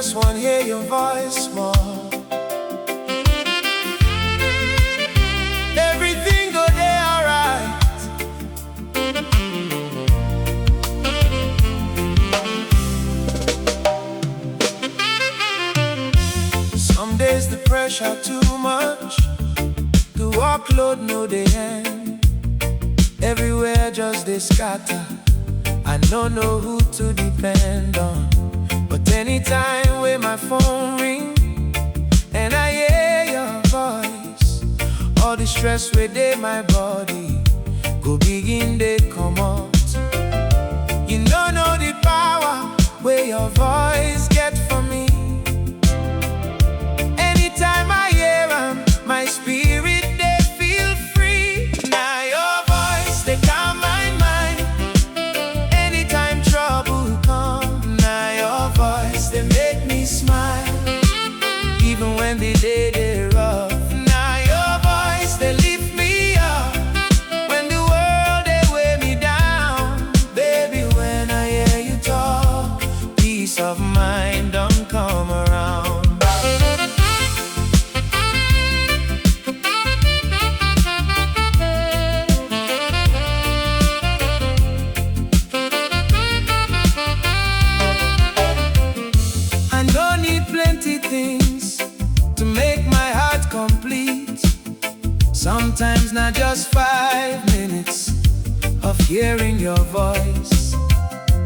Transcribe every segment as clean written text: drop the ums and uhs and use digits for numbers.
just want to hear your voice more. Everything go there alright. Some days the pressure too much, the workload no dey end. Everywhere just dey scatter, I don't know who to depend on. But anytime when my phone ring and I hear your voice, all the stress within my body go begin dey come out. You don't know the power where your voice get for me. Anytime I hear am, my spirit dey feel free. Now your voice dey calm my mind. Anytime trouble come, now your voice dey make me smile. Even when the day dey rough, now your voice dey lift me up. When the world dey weigh me down, baby, when I hear you talk, peace of mind don't come around. I don't need plenty things to make my heart complete. Sometimes not just 5 minutes of hearing your voice.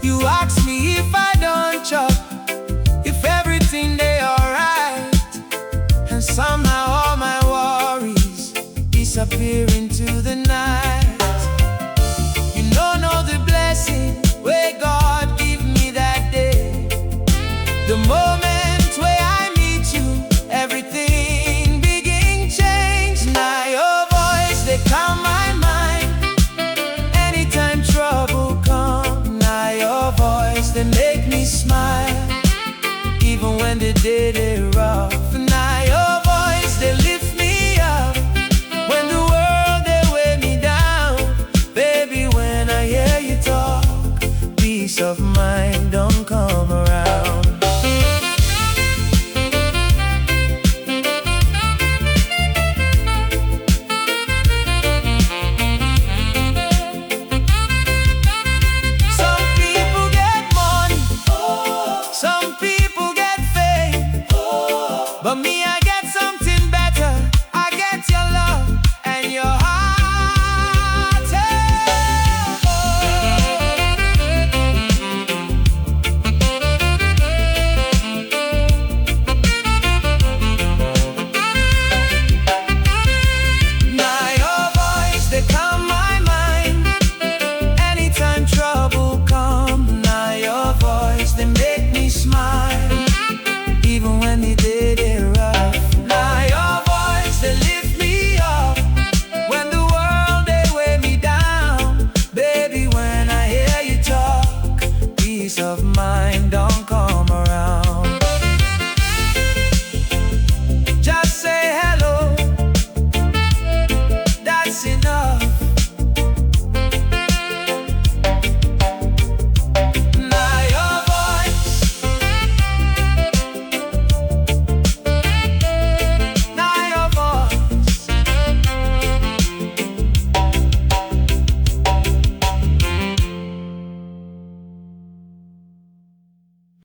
You ask me if I don't chop, if everything dey alright, and somehow all my worries disappear into the night.